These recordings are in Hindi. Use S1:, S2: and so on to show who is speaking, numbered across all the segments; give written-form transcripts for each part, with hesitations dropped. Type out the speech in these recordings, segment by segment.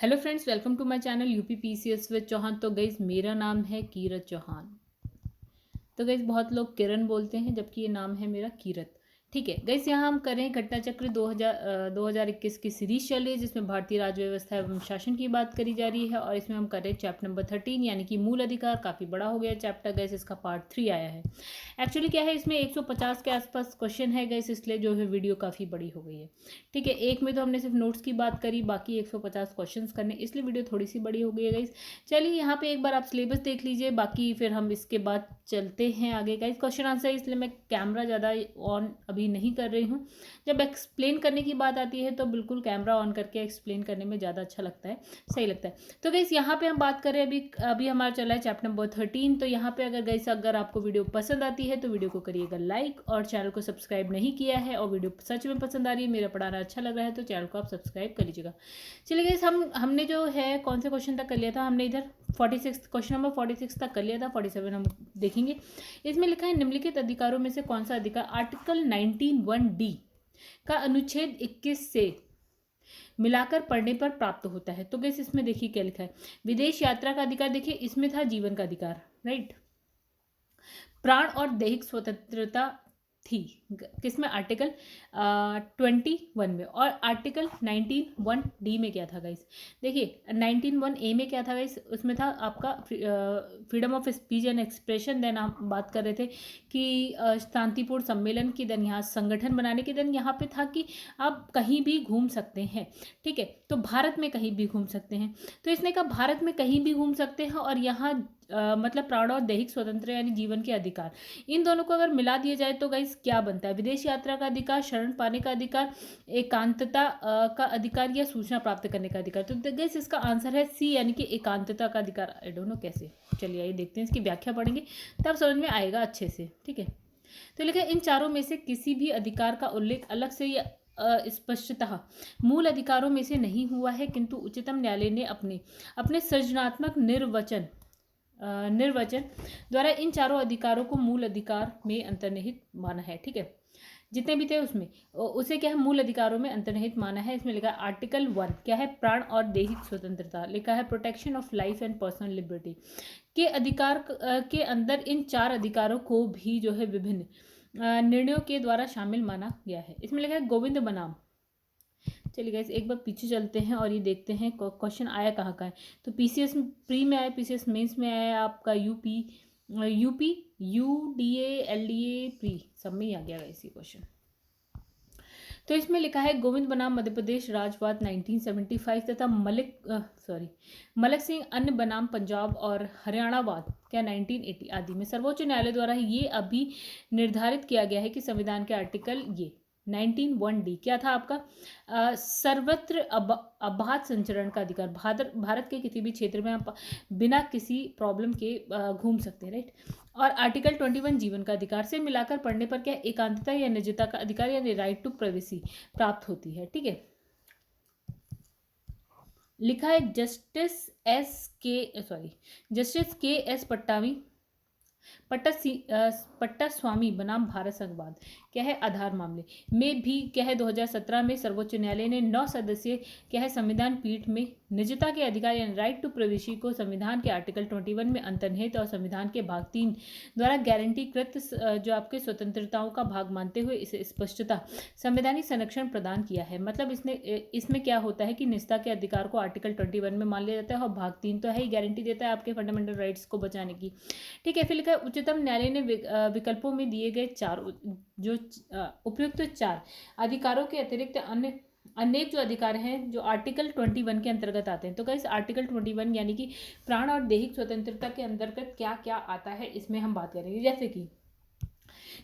S1: Hello friends, welcome to my channel UP PCS with Chauhan. तो गाइज मेरा नाम है कीरत चौहान। तो गाइज बहुत लोग किरण बोलते हैं, जबकि ये नाम है मेरा कीरत। ठीक है गाइज, यहाँ हम करें घटना चक्र 2021 की सीरीज चल रही है, जिसमें भारतीय राज्य व्यवस्था एवं शासन की बात करी जा रही है। और इसमें हम करें चैप्टर नंबर 13 यानी कि मूल अधिकार। काफ़ी बड़ा हो गया चैप्टर गाइज, इसका पार्ट 3 आया है। एक्चुअली क्या है, इसमें 150 के आसपास क्वेश्चन है गाइज, इसलिए जो है वीडियो काफ़ी बड़ी हो गई है। ठीक है, एक में तो हमने सिर्फ नोट्स की बात करी, बाकी 150 क्वेश्चन करने, इसलिए वीडियो थोड़ी सी बड़ी हो गई है गाइज। चलिए यहाँ पे एक बार आप सिलेबस देख लीजिए, बाकी फिर हम इसके बाद चलते हैं आगे गाइज। क्वेश्चन आंसर, इसलिए मैं कैमरा ज़्यादा ऑन अभी नहीं कर रही हूँ। जब एक्सप्लेन करने की बात आती है तो बिल्कुल कैमरा ऑन करके एक्सप्लेन करने में ज़्यादा अच्छा लगता है, सही लगता है। तो गाइज यहाँ पे हम बात करें, अभी अभी हमारा चला है चैप्टर नंबर 13। तो यहाँ पे अगर आपको वीडियो पसंद आती है तो वीडियो को करिएगा लाइक, और चैनल को सब्सक्राइब नहीं किया है और वीडियो सच में पसंद आ रही है, मेरा पढ़ाना अच्छा लग रहा है, तो चैनल को आप सब्सक्राइब कर लीजिएगा। चलिए गाइस, हमने जो है कौन से क्वेश्चन तक कर लिया था, हमने इधर 46 क्वेश्चन नंबर 46 तक कर लिया था। 47 हम देखेंगे। इसमें लिखा है, निम्नलिखित अधिकारों में से कौन सा अधिकार आर्टिकल 19(1)(d) का अनुच्छेद 21 से मिलाकर पढ़ने पर प्राप्त होता है। तो गाइस इसमें देखिए क्या लिखा है, विदेश यात्रा का अधिकार। देखिए इसमें था जीवन का अधिकार, राइट। प्राण और दैहिक स्वतंत्रता थी, किसमें, आर्टिकल 21 में। और आर्टिकल 19(1)(d) में क्या था गाइस, देखिए 19(1)(a) में क्या था गाइस, उसमें था आपका freedom of speech and expression. Then हम बात कर रहे थे कि शांतिपूर्ण सम्मेलन की, देन यहाँ संगठन बनाने की, देन यहाँ पे था कि आप कहीं भी घूम सकते हैं। ठीक है, तो भारत में कहीं भी घूम सकते हैं। तो इसने कहा भारत में कहीं भी घूम सकते हैं, और यहाँ मतलब प्राण और दैहिक स्वतंत्र यानी जीवन के अधिकार, इन दोनों को अगर मिला दिया जाए तो गाइस क्या बनता है, विदेश यात्रा का अधिकार, शरण पाने का अधिकार, एकांतता का अधिकार, या सूचना प्राप्त करने का अधिकार। तो गाइस इसका आंसर है सी, यानी कि एकांतता का अधिकार। आई डोंट नो कैसे, चलिए आइए देखते हैं, इसकी व्याख्या पढ़ेंगे तब समझ में आएगा अच्छे से। ठीक है, तो लिखा इन चारों में से किसी भी अधिकार का उल्लेख अलग से या स्पष्टतः मूल अधिकारों में से नहीं हुआ है, किंतु उच्चतम न्यायालय ने अपने अपने सृजनात्मक निर्वचन द्वारा इन चारों अधिकारों को मूल अधिकार में अंतर्निहित माना है। ठीक है, जितने भी थे उसमें उसे क्या है, मूल अधिकारों में अंतर्निहित माना है। इसमें लिखा है आर्टिकल 1 क्या है, प्राण और दैहिक स्वतंत्रता। लिखा है protection of life and personal liberty के अधिकार के अंदर इन चार अधिकारों को भी जो है विभिन्न निर्णयों के द्वारा शामिल माना गया है। इसमें लिखा है गोविंद बनाम। चलिए गाइस एक बार पीछे चलते हैं और ये देखते हैं क्वेश्चन आया कहाँ का है। तो पीसीएस प्री में आया, पीसीएस मेंस में आया, आपका यूपी यूडीए एलडीए प्री सब में ही आ गया गाइस ये क्वेश्चन। तो इसमें लिखा है गोविंद बनाम मध्य प्रदेश राजवाद 1975 तथा मलक सिंह अन्य बनाम पंजाब और हरियाणावाद क्या 1980 आदि में सर्वोच्च न्यायालय द्वारा ये अभी निर्धारित किया गया है कि संविधान के आर्टिकल ये 19(1)(d) क्या था आपका, सर्वत्र अबाध संचरण का अधिकार। भारत के किसी भी क्षेत्र में आप बिना किसी प्रॉब्लम के घूम सकते हैं, राइट। और आर्टिकल 21 जीवन का अधिकार से मिलाकर पढ़ने पर क्या एकांतता या निजता का अधिकार यानी राइट टू प्राइवेसी प्राप्त होती है। ठीक है, लिखा है जस्टिस के एस पट्टा स्वामी बनाम भारत संघवाद क्या है, आधार मामले में भी क्या है 2017 में सर्वोच्च न्यायालय ने 9 सदस्यीय क्या है संविधान पीठ में निजता के अधिकार यानी राइट टू प्राइवेसी को संविधान के आर्टिकल 21 में अंतर्निहित और संविधान के भाग 3 द्वारा गारंटीकृत जो आपके स्वतंत्रताओं का भाग मानते हुए इसे स्पष्टता संवैधानिक संरक्षण प्रदान किया है। मतलब इसमें क्या होता है कि निजता के अधिकार को आर्टिकल 21 में मान लिया जाता है, और भाग 3 तो है ही, गारंटी देता है आपके फंडामेंटल राइट्स को बचाने की। ठीक है, फिर लिखा है उच्चतम न्यायालय ने विकल्पों में दिए गए उपयुक्त चार अधिकारों के अतिरिक्त अन्य अनेक जो अधिकार हैं जो आर्टिकल 21 के अंतर्गत आते हैं। तो गाइस आर्टिकल 21 यानी कि प्राण और दैहिक स्वतंत्रता के अंतर्गत क्या क्या आता है, इसमें हम बात करेंगे। जैसे कि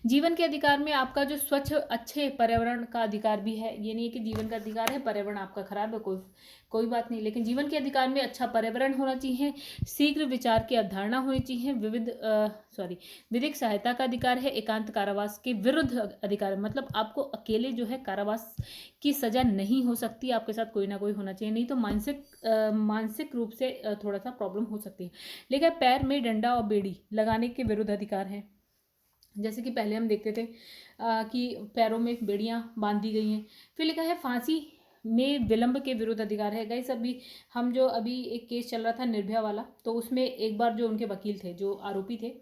S1: जीवन के अधिकार में आपका जो स्वच्छ अच्छे पर्यावरण का अधिकार भी है। ये नहीं है कि जीवन का अधिकार है पर्यावरण आपका खराब है, कोई बात नहीं, लेकिन जीवन के अधिकार में अच्छा पर्यावरण होना चाहिए, शीघ्र विचार की अवधारणा होनी चाहिए, विधिक सहायता का अधिकार है, एकांत कारावास के विरुद्ध अधिकार है, मतलब आपको अकेले जो है कारावास की सजा नहीं हो सकती, आपके साथ कोई ना कोई होना चाहिए, नहीं तो मानसिक रूप से थोड़ा सा प्रॉब्लम हो सकती है। लेकिन पैर में डंडा और बेड़ी लगाने के विरुद्ध अधिकार है। जैसे कि पहले हम देखते थे कि पैरों में बेड़ियां बांध दी गई हैं। फिर लिखा है फांसी में विलंब के विरुद्ध अधिकार है। गाइस अभी एक केस चल रहा था निर्भया वाला, तो उसमें एक बार जो उनके वकील थे, जो आरोपी थे,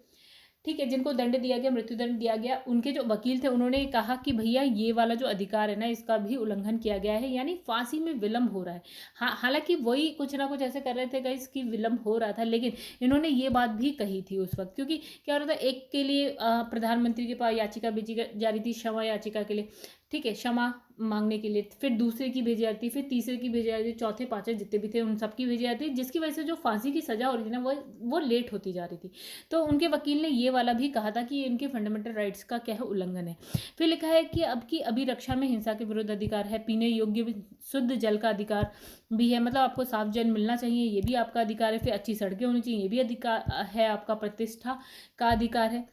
S1: ठीक है, जिनको दंड दिया गया, मृत्युदंड दिया गया, उनके जो वकील थे उन्होंने कहा कि भैया ये वाला जो अधिकार है ना, इसका भी उल्लंघन किया गया है, यानी फांसी में विलंब हो रहा है। हालांकि वही कुछ ना कुछ ऐसे कर रहे थे गाइस कि विलंब हो रहा था, लेकिन इन्होंने ये बात भी कही थी उस वक्त, क्योंकि क्या हो रहा था, एक के लिए प्रधानमंत्री के पास याचिका भेजी जा रही थी क्षमा याचिका के लिए, ठीक है, क्षमा मांगने के लिए, फिर दूसरे की भेजी जाती, फिर तीसरे की भेजी जाती, चौथे पांचवे जितने भी थे उन सब की भेजी जाती, जिसकी वजह से जो फांसी की सजा हो रही थी ना, वो लेट होती जा रही थी। तो उनके वकील ने ये वाला भी कहा था कि इनके फंडामेंटल राइट्स का क्या है, उल्लंघन है। फिर लिखा है कि अब की अभिरक्षा में हिंसा के विरुद्ध अधिकार है, पीने योग्य शुद्ध जल का अधिकार भी है, मतलब आपको साफ जल मिलना चाहिए, ये भी आपका अधिकार है। फिर अच्छी सड़कें होनी चाहिए, ये भी अधिकार है आपका। प्रतिष्ठा का अधिकार है,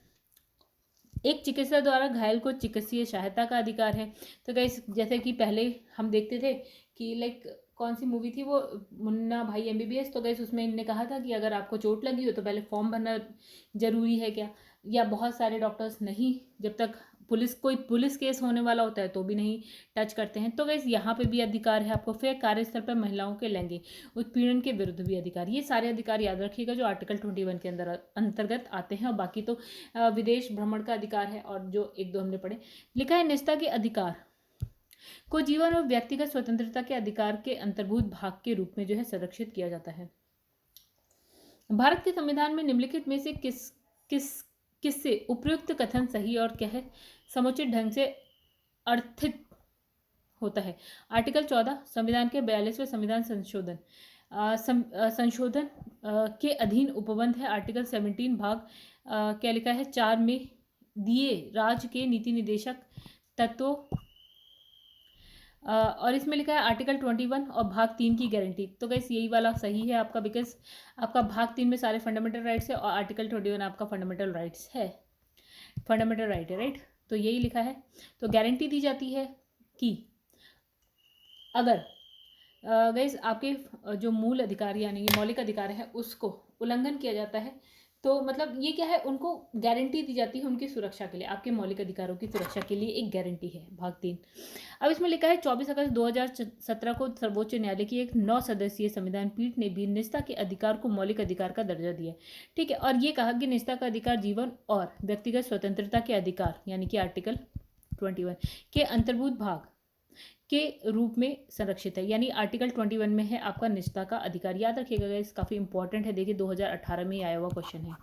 S1: एक चिकित्सक द्वारा घायल को चिकित्सीय सहायता का अधिकार है। तो गाइस जैसे कि पहले हम देखते थे कि लाइक कौन सी मूवी थी वो, मुन्ना भाई एमबीबीएस, तो गाइस उसमें इनने कहा था कि अगर आपको चोट लगी हो तो पहले फॉर्म भरना जरूरी है क्या, या बहुत सारे डॉक्टर्स नहीं, जब तक कोई पुलिस केस होने वाला होता है तो भी नहीं टच करते हैं। तो गाइस यहाँ पे भी अधिकार है आपको। फिर कार्यस्थल पर महिलाओं के लैंगिक उत्पीड़न के विरुद्ध भी अधिकार, ये सारे अधिकार याद रखिएगा जो आर्टिकल 21 के अंतर्गत आते हैं। और बाकी तो विदेश भ्रमण का अधिकार है, और जो एक दो हमने पढ़े। लिखा है निजता के अधिकार को जीवन और व्यक्तिगत स्वतंत्रता के अधिकार के अंतर्भूत भाग के रूप में जो है संरक्षित किया जाता है। भारत के संविधान में निम्नलिखित में से किससे उपयुक्त कथन सही और क्या है, समुचित ढंग से अर्थित होता है। आर्टिकल 14 संविधान के 42वें संविधान संशोधन के अधीन उपबंध है। आर्टिकल 17 भाग क्या लिखा है 4 में दिए राज्य के नीति निदेशक तत्वों, और इसमें लिखा है आर्टिकल 21 और भाग 3 की गारंटी। तो गाइस यही वाला सही है आपका, बिकॉज आपका भाग 3 में सारे फंडामेंटल राइट्स है और आर्टिकल 21 आपका फंडामेंटल राइट्स है, फंडामेंटल राइट है, राइट। तो यही लिखा है। तो गारंटी दी जाती है कि अगर गाइस आपके जो मूल अधिकार यानी मौलिक अधिकार है उसको उल्लंघन किया जाता है, तो मतलब ये क्या है, उनको गारंटी दी जाती है उनकी सुरक्षा के लिए, आपके मौलिक अधिकारों की सुरक्षा के लिए एक गारंटी है, भाग 3। अब इसमें लिखा है 24 अगस्त 2017 को सर्वोच्च न्यायालय की एक 9 सदस्यीय संविधान पीठ ने भी निजता के अधिकार को मौलिक अधिकार का दर्जा दिया, ठीक है। और ये कहा कि निजता का अधिकार जीवन और व्यक्तिगत स्वतंत्रता के अधिकार यानी कि आर्टिकल 21 के अंतर्भूत भाग के रूप में संरक्षित है, यानी आर्टिकल 21 में है आपका निजता का अधिकार। याद रखिएगा गाइस, काफ़ी इंपॉर्टेंट है। देखिए 2018 में ही आया हुआ क्वेश्चन है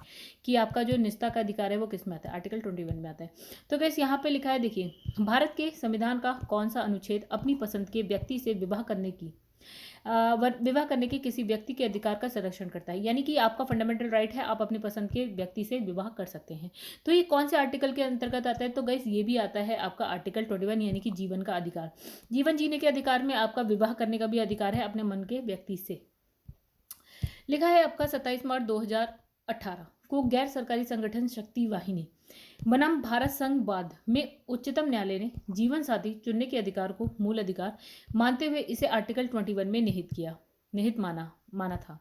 S1: कि आपका जो निजता का अधिकार है वो किस में आता है, आर्टिकल 21 में आता है। तो गाइस यहाँ पे लिखा है, देखिए भारत के संविधान का कौन सा अनुच्छेद अपनी पसंद के व्यक्ति से विवाह करने के किसी व्यक्ति के अधिकार का संरक्षण करता है, यानी कि आपका फंडामेंटल राइट है, आप अपनी पसंद के व्यक्ति से विवाह कर सकते हैं। तो ये कौन से आर्टिकल के अंतर्गत आता है, तो गाइस ये भी आता है आपका आर्टिकल 21 यानी कि जीवन का अधिकार। जीवन जीने के अधिकार में आपका विवाह करने का भी अधिकार है अपने मन के व्यक्ति से। लिखा है आपका 27 मार्च 2018 को गैर सरकारी संगठन शक्ति वाहिनी बनाम भारत संघ वाद में उच्चतम न्यायालय ने जीवन साथी चुनने के अधिकार को मूल अधिकार मानते हुए इसे आर्टिकल 21 में निहित माना था।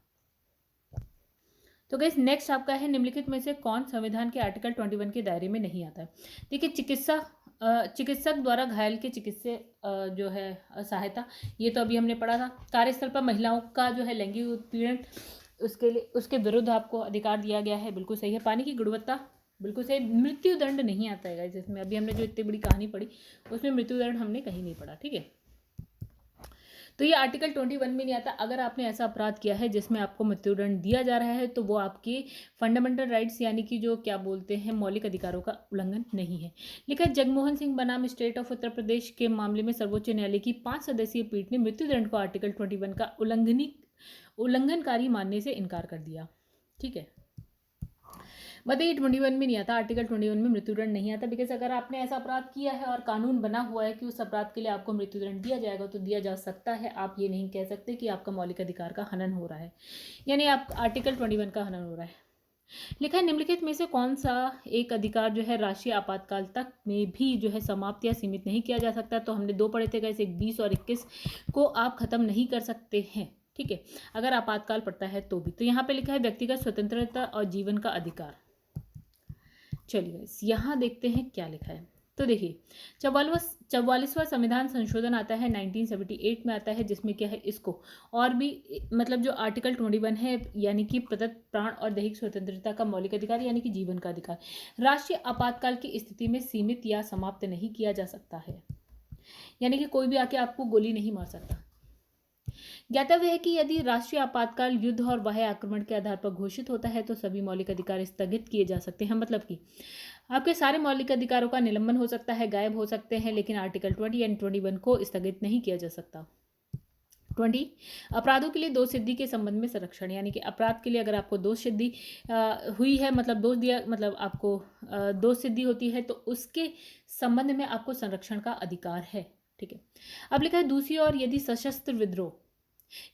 S1: तो गाइस नेक्स्ट आपका है, निम्नलिखित में से कौन संविधान के आर्टिकल 21 के दायरे में नहीं आता है। देखिए चिकित्सक द्वारा घायल के चिकित्सीय जो है सहायता, ये तो अभी हमने पढ़ा था। कार्यस्थल पर महिलाओं का जो है लैंगिक उत्पीड़न, उसके विरुद्ध आपको अधिकार दिया गया है, बिल्कुल सही है। पानी की गुणवत्ता, बिल्कुल सही। मृत्यु दंड नहीं आता है जिसमें अभी हमने जो इतनी बड़ी कहानी पढ़ी उसमें मृत्यु दंड हमने कहीं नहीं पढ़ा, ठीक है। तो ये आर्टिकल 21 में नहीं आता। अगर आपने ऐसा अपराध किया है जिसमें आपको मृत्युदंड दिया जा रहा है तो वो आपके फंडामेंटल राइट्स यानी कि जो क्या बोलते हैं मौलिक अधिकारों का उल्लंघन नहीं है। लिखा है जगमोहन सिंह बनाम स्टेट ऑफ उत्तर प्रदेश के मामले में सर्वोच्च न्यायालय की 5 सदस्यीय पीठ ने मृत्युदंड को आर्टिकल 21 का उल्लंघनकारी मानने से इनकार कर दिया, ठीक है। बताइए 21 में नहीं आता, आर्टिकल 21 में मृत्युदंड नहीं आता, बिकॉज अगर आपने ऐसा अपराध किया है और कानून बना हुआ है कि उस अपराध के लिए आपको मृत्युदंड दिया जाएगा तो दिया जा सकता है। आप ये नहीं कह सकते कि आपका मौलिक अधिकार का हनन हो रहा है, यानी आप आर्टिकल 21 का हनन हो रहा है। लिखा है निम्नलिखित में से कौन सा एक अधिकार जो है राष्ट्रीय आपातकाल तक में भी जो है समाप्त या सीमित नहीं किया जा सकता। तो हमने 2 पढ़े थे गाइस, 20 और 21 को आप खत्म नहीं कर सकते हैं, ठीक है, अगर आपातकाल पड़ता है तो भी। तो यहाँ पे लिखा है व्यक्तिगत स्वतंत्रता और जीवन का अधिकार। चलिए गाइस यहाँ देखते हैं क्या लिखा है। तो देखिए 44वां संविधान संशोधन आता है 1978 में आता है, जिसमें क्या है इसको और भी मतलब जो आर्टिकल 21 है यानी कि प्रदत्त प्राण और दैहिक स्वतंत्रता का मौलिक अधिकार यानी कि जीवन का अधिकार राष्ट्रीय आपातकाल की स्थिति में सीमित या समाप्त नहीं किया जा सकता है, यानी कि कोई भी आके आपको गोली नहीं मार सकता। ज्ञातव्य है कि यदि राष्ट्रीय आपातकाल युद्ध और बाह्य आक्रमण के आधार पर घोषित होता है तो सभी मौलिक अधिकार स्थगित किए जा सकते हैं, मतलब कि आपके सारे मौलिक अधिकारों का निलंबन हो सकता है, गायब हो सकते हैं, लेकिन आर्टिकल 20 एंड 21 को स्थगित नहीं किया जा सकता। 20 अपराधों के लिए दोष सिद्धि के संबंध में संरक्षण, यानी कि अपराध के लिए अगर आपको दोष सिद्धि हुई है, मतलब दोष दिया, मतलब आपको दोष सिद्धि होती है तो उसके संबंध में आपको संरक्षण का अधिकार है। ठीक है, अब लिखा है दूसरी ओर यदि सशस्त्र विद्रोह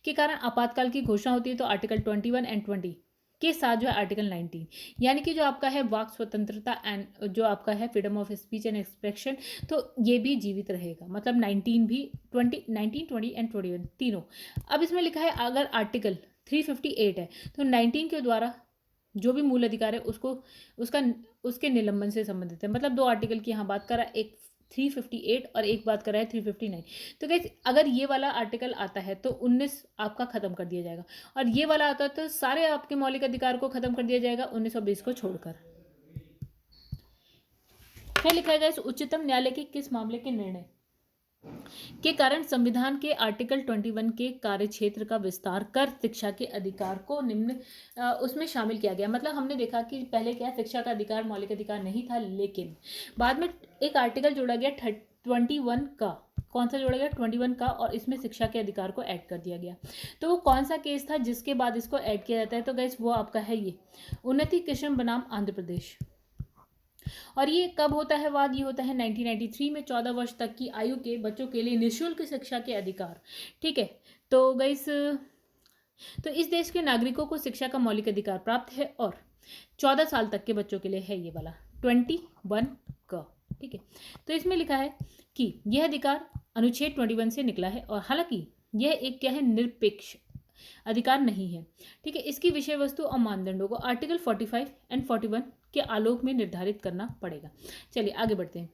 S1: के कारण आपातकाल की घोषणा होती है तो आर्टिकल 21 एंड 20 के साथ जो है आर्टिकल 19 यानी कि जो आपका है वाक स्वतंत्रता एंड जो आपका है freedom of speech and expression, तो ये भी जीवित रहेगा, मतलब 19 भी 19, 20 एंड 21 तीनों। अब इसमें लिखा है अगर आर्टिकल 358 है तो 19 के द्वारा जो भी मूल अधिकार है उसके निलंबन से संबंधित है, मतलब 2 आर्टिकल की यहाँ बात करा, एक 358 और एक बात कर रहा है 359। तो गाइस अगर ये वाला आर्टिकल आता है तो 19 आपका खत्म कर दिया जाएगा और ये वाला आता है तो सारे आपके मौलिक अधिकार को खत्म कर दिया जाएगा 19 और 20 को छोड़कर। क्या लिखा है गाइस, उच्चतम न्यायालय के किस मामले के निर्णय के कारण संविधान के आर्टिकल 21 के कार्य क्षेत्र का विस्तार कर शिक्षा के अधिकार को निम्न उसमें शामिल किया गया। मतलब हमने देखा कि पहले क्या शिक्षा का अधिकार मौलिक अधिकार नहीं था, लेकिन बाद में एक आर्टिकल जोड़ा गया 21 का। कौन सा जोड़ा गया? 21 का, और इसमें शिक्षा के अधिकार को ऐड कर दिया गया। तो वो कौन सा केस था जिसके बाद इसको ऐड किया जाता है? तो गाइस वो आपका है ये उन्नति कृष्ण बनाम आंध्र प्रदेश। और ये कब होता है वाद? ये होता है 1993 में 14 वर्ष तक की आयु के बच्चों के लिए निःशुल्क शिक्षा के अधिकार। ठीक है, तो गाइस तो इस देश के नागरिकों को शिक्षा का मौलिक अधिकार प्राप्त है और 14 साल तक के बच्चों के लिए है ये वाला 21 का। ठीक है, तो इसमें लिखा है कि यह अधिकार अनुच्छेद 21 से निकला है और हालांकि यह एक क्या है निरपेक्ष अधिकार नहीं है। ठीक है, इसकी विषय वस्तु और मानदंडों को आर्टिकल 45 एंड 41 के आलोक में निर्धारित करना पड़ेगा। चलिए आगे बढ़ते हैं।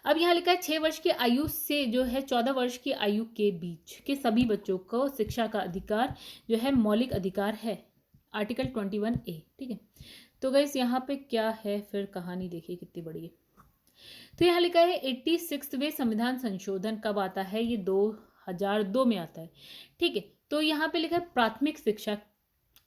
S1: अब यहाँ लिखा है 6 वर्ष की आयु से जो है 14 वर्ष की आयु के बीच के सभी बच्चों को शिक्षा का अधिकार जो है मौलिक अधिकार है, आर्टिकल 21A। ठीक है, तो गाइस यहाँ पे क्या है फिर कहानी देखिए कितनी बड़ी है। तो यहाँ लिखा है 86वें संविधान संशोधन कब आता है? ये 2002 में आता है। ठीक है, तो यहाँ पे लिखा है प्राथमिक शिक्षा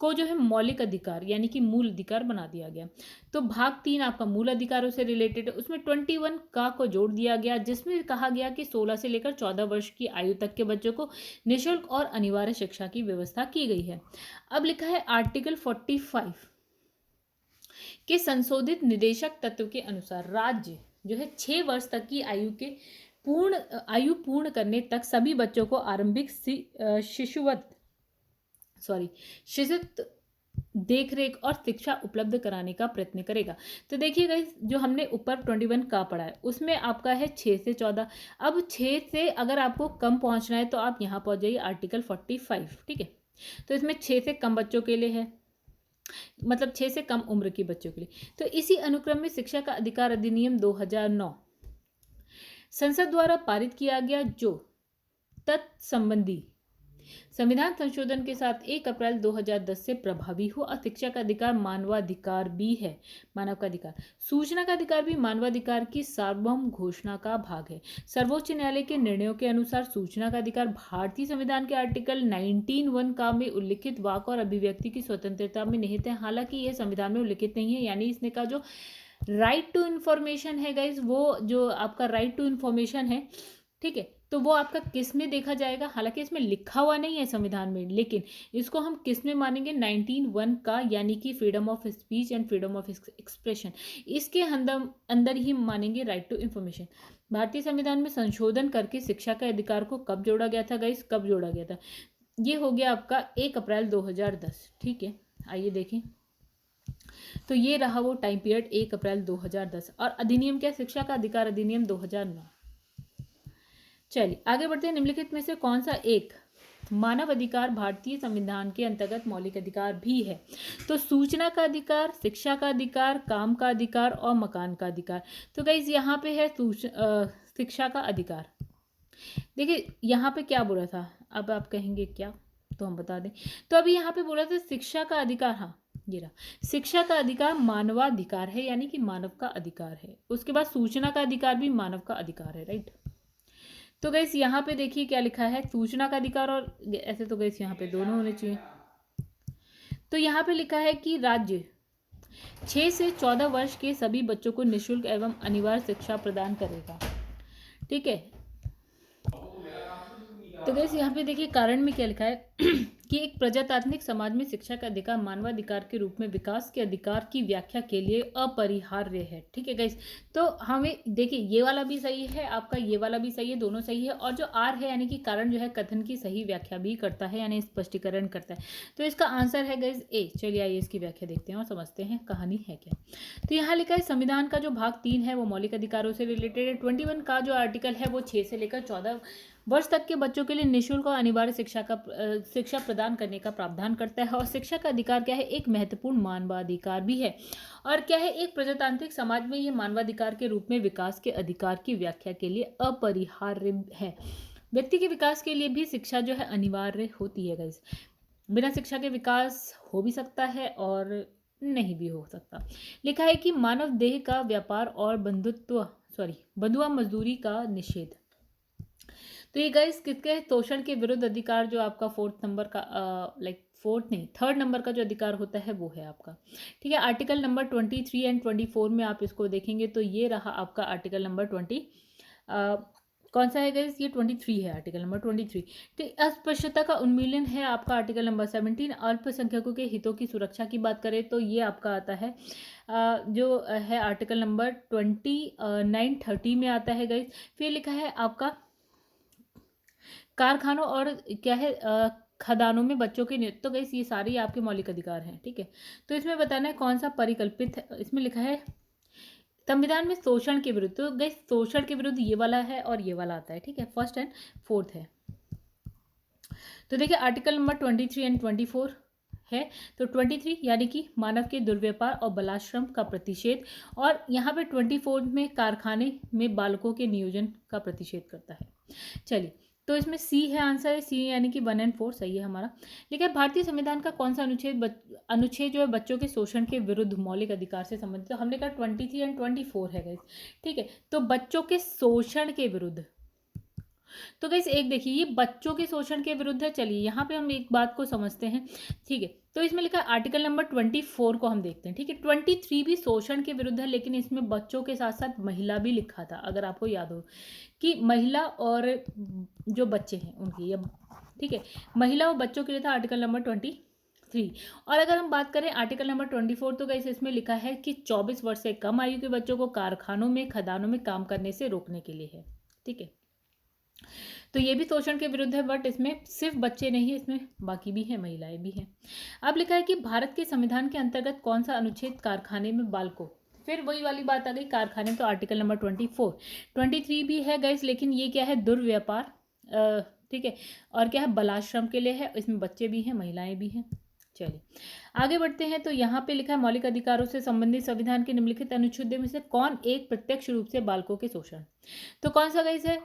S1: को जो है मौलिक अधिकार यानी कि मूल अधिकार बना दिया गया। तो भाग 3 आपका मूल अधिकारों से रिलेटेड है, उसमें 21 का को जोड़ दिया गया, जिसमें कहा गया कि 16 से लेकर 14 वर्ष की आयु तक के बच्चों को निःशुल्क और अनिवार्य शिक्षा की व्यवस्था की गई है। अब लिखा है आर्टिकल 45 के संशोधित निदेशक तत्व के अनुसार राज्य जो है 6 वर्ष तक की आयु पूर्ण करने तक सभी बच्चों को आरंभिक शिशुत्व देखरेख और शिक्षा उपलब्ध कराने का प्रयत्न करेगा। तो देखिएगा जो हमने ऊपर 21 का पढ़ा है उसमें आपका है 6 से 14। अब 6 से अगर आपको कम पहुंचना है तो आप यहाँ पहुंच जाइए आर्टिकल 45। ठीक है, तो इसमें 6 से कम बच्चों के लिए है, मतलब 6 से कम उम्र के बच्चों के लिए। तो इसी अनुक्रम में शिक्षा का अधिकार अधिनियम 2009 संसद द्वारा पारित किया गया, जो तत्संबंधी संविधान संशोधन के साथ 1 अप्रैल 2010 से प्रभावी हो। और शिक्षा का अधिकार मानवाधिकार भी है, मानव का अधिकार। सूचना का अधिकार भी मानवाधिकार की सार्वभौम घोषणा का भाग है। सर्वोच्च न्यायालय के निर्णयों के अनुसार सूचना का अधिकार भारतीय संविधान के आर्टिकल 19(1) का में उल्लिखित वाक और अभिव्यक्ति की स्वतंत्रता में निहित है। हालांकि यह संविधान में उल्लिखित नहीं है, यानी इसने का जो राइट टू इन्फॉर्मेशन है गाइज, वो जो आपका राइट टू इन्फॉर्मेशन है, ठीक है, तो वो आपका किस में देखा जाएगा? हालांकि इसमें लिखा हुआ नहीं है संविधान में, लेकिन इसको हम किस में मानेंगे? 19(1) का, यानी कि freedom of speech and freedom of expression, इसके अंदर ही मानेंगे राइट टू इन्फॉर्मेशन। भारतीय संविधान में संशोधन करके शिक्षा के अधिकार को कब जोड़ा गया था गाइस? कब जोड़ा गया था? ये हो गया आपका 1 अप्रैल 2010। ठीक है, आइए देखें। तो ये रहा वो टाइम पीरियड 1 अप्रैल 2010। और अधिनियम क्या? शिक्षा का अधिकार अधिनियम 2009। चलिए आगे बढ़ते हैं। निम्नलिखित में से कौन सा एक मानव अधिकार भारतीय संविधान के अंतर्गत मौलिक अधिकार भी है। तो सूचना का अधिकार, शिक्षा का अधिकार, काम का अधिकार और मकान का अधिकार। तो गाइस यहाँ पे है शिक्षा का अधिकार। देखिए यहाँ पे क्या बोला था, अब आप कहेंगे क्या, तो हम बता दें। तो अभी यहाँ पे बोला था शिक्षा का अधिकार, हाँ ये रहा, शिक्षा का अधिकार मानवाधिकार है, यानी कि मानव का अधिकार है। उसके बाद सूचना का अधिकार भी मानव का अधिकार है, राइट। तो गैस यहाँ पे देखिए क्या लिखा है, सूचना का अधिकार, और ऐसे तो गैस यहाँ पे दोनों होने चाहिए। तो यहाँ पे लिखा है कि राज्य 6 से 14 वर्ष के सभी बच्चों को निःशुल्क एवं अनिवार्य शिक्षा प्रदान करेगा, ठीक है। तो गैस यहाँ पे देखिए कारण में क्या लिखा है कि एक प्रजातांत्रिक समाज में शिक्षा का अधिकार मानवाधिकार के रूप में विकास के अधिकार की व्याख्या के लिए अपरिहार्य है, ठीक है गाइस। तो हमें देखिए ये वाला भी सही है आपका, ये वाला भी सही है, दोनों सही है। और जो आर है यानी कि कारण जो है कथन की सही व्याख्या भी करता है, यानी स्पष्टीकरण करता है। तो इसका आंसर है गाइस ए। चलिए आइए इसकी व्याख्या देखते हैं और समझते हैं कहानी है क्या। तो यहाँ लिखा है संविधान का जो भाग 3 है वो मौलिक अधिकारों से रिलेटेड है। 21 का जो आर्टिकल है वो 6 से लेकर 14 वर्ष तक के बच्चों के लिए निःशुल्क और अनिवार्य शिक्षा प्रदान करने का प्रावधान करता है। और शिक्षा का अधिकार क्या है, एक महत्वपूर्ण मानवाधिकार भी है। और क्या है, एक प्रजातांत्रिक समाज में ये मानवाधिकार के रूप में विकास के अधिकार की व्याख्या के लिए अपरिहार्य है। व्यक्ति के विकास के लिए भी शिक्षा जो है अनिवार्य होती है गाइस। बिना शिक्षा के विकास हो भी सकता है और नहीं भी हो सकता। लिखा है कि मानव देह का व्यापार और बंधुआ मजदूरी का निषेध। तो ये गाइस किसके, शोषण के विरुद्ध अधिकार, जो आपका 4th नंबर का थर्ड नंबर का जो अधिकार होता है वो है आपका, ठीक है। आर्टिकल नंबर 23 एंड 24 में आप इसको देखेंगे तो ये रहा आपका आर्टिकल नंबर 20, कौन सा है गाइस, ये 23 है, आर्टिकल नंबर 23। तो अस्पृश्यता का उन्मूलन है आपका आर्टिकल नंबर 17। अल्पसंख्यकों के हितों की सुरक्षा की बात करें तो ये आपका आता है जो है आर्टिकल नंबर 29-30 में आता है गाइस। फिर लिखा है आपका कारखानों और क्या है खदानों में बच्चों के तो गाइस ये सारे आपके मौलिक अधिकार हैं, ठीक है। तो इसमें बताना है कौन सा परिकल्पित है। इसमें लिखा है संविधान में शोषण के विरुद्ध, तो गाइस शोषण के विरुद्ध ये वाला है और ये वाला आता है, ठीक है, 1st एंड 4th है। तो देखिए आर्टिकल नंबर 23 एंड 24 है। तो 23 यानी कि मानव के दुर्व्यापार और बलाश्रम का प्रतिषेध, और यहाँ पे 24 में कारखाने में बालकों के नियोजन का प्रतिषेध करता है। चलिए तो इसमें सी है आंसर, है सी यानी कि 1 and 4 सही है हमारा। लेकिन भारतीय संविधान का कौन सा अनुच्छेद जो है बच्चों के शोषण के विरुद्ध मौलिक अधिकार से संबंधित, तो हमने कहा 23 एंड 24 है गाइस, ठीक है। तो बच्चों के शोषण के विरुद्ध, तो गाइस एक देखिए ये बच्चों के शोषण के विरुद्ध है। चलिए यहाँ पे हम एक बात को समझते हैं, ठीक है। तो इसमें लिखा है आर्टिकल नंबर 24 को हम देखते हैं, ठीक है। 23 भी शोषण के विरुद्ध है, लेकिन इसमें बच्चों के साथ साथ महिला भी लिखा था, अगर आपको याद हो कि महिला और जो बच्चे हैं उनकी, ठीक है, महिला और बच्चों के लिए था आर्टिकल नंबर 23। और अगर हम बात करें आर्टिकल नंबर 24, तो गाइस इसमें लिखा है कि 24 वर्ष से कम आयु के बच्चों को कारखानों में खदानों में काम करने से रोकने के लिए है, ठीक है। तो ये भी शोषण के विरुद्ध है, बट इसमें सिर्फ बच्चे नहीं, इसमें बाकी भी हैं, महिलाएं भी हैं। अब लिखा है कि भारत के संविधान के अंतर्गत कौन सा अनुच्छेद कारखाने में बालकों, फिर वही वाली बात आ गई कारखाने, तो आर्टिकल नंबर 24। 23 भी है गाइस, लेकिन ये क्या है, दुर्व्यापार, ठीक है, और क्या है, बलाश्रम के लिए है, इसमें बच्चे भी हैं, महिलाएं भी हैं। चलिए आगे बढ़ते हैं। तो यहाँ पे लिखा है मौलिक अधिकारों से संबंधित संविधान के निम्नलिखित अनुच्छेदों में से कौन एक प्रत्यक्ष रूप से बालकों के शोषण, तो कौन सा गाइस है,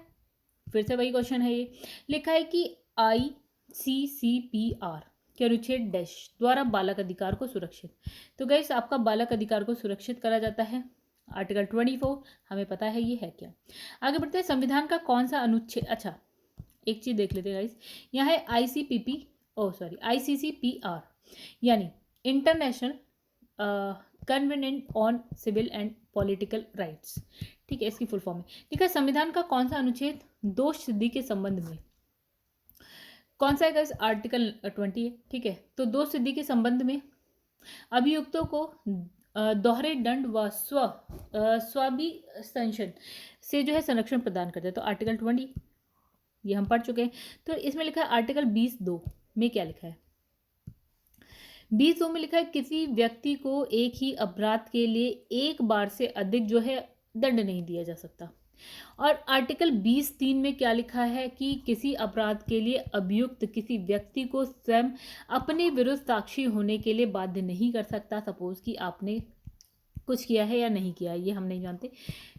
S1: फिर से वही क्वेश्चन है। ये लिखा है कि ICCPR के अनुच्छेद डैश द्वारा बालक अधिकार को सुरक्षित, तो गाइस आपका बालक अधिकार को सुरक्षित करा जाता है आर्टिकल 24, हमें पता है ये है क्या। आगे बढ़ते हैं, संविधान का कौन सा अनुच्छेद, अच्छा एक चीज देख लेते हैं गाइस, यहाँ है ICCPR यानी international covenant on civil and political rights, ठीक है, इसकी फुल फॉर्म है। ठीक है, संविधान का कौन सा अनुच्छेद दोष सिद्धि के संबंध में, कौन सा है, आर्टिकल 20 है, ठीक है। तो दोष सिद्धि के संबंध में अभियुक्तों को दोहरे दंड व स्वाभिसंशन से जो है संरक्षण प्रदान करता है, तो आर्टिकल 20 ये हम पढ़ चुके हैं। तो इसमें लिखा है आर्टिकल 20(2) में क्या लिखा है, 20(2) में लिखा है किसी व्यक्ति को एक ही अपराध के लिए एक बार से अधिक जो है दंड नहीं दिया जा सकता। और आर्टिकल 20(3) में क्या लिखा है कि किसी अपराध के लिए अभियुक्त किसी व्यक्ति को स्वयं अपने विरुद्ध साक्षी होने के लिए बाध्य नहीं कर सकता। सपोज कि आपने कुछ किया है या नहीं किया, ये हम नहीं जानते।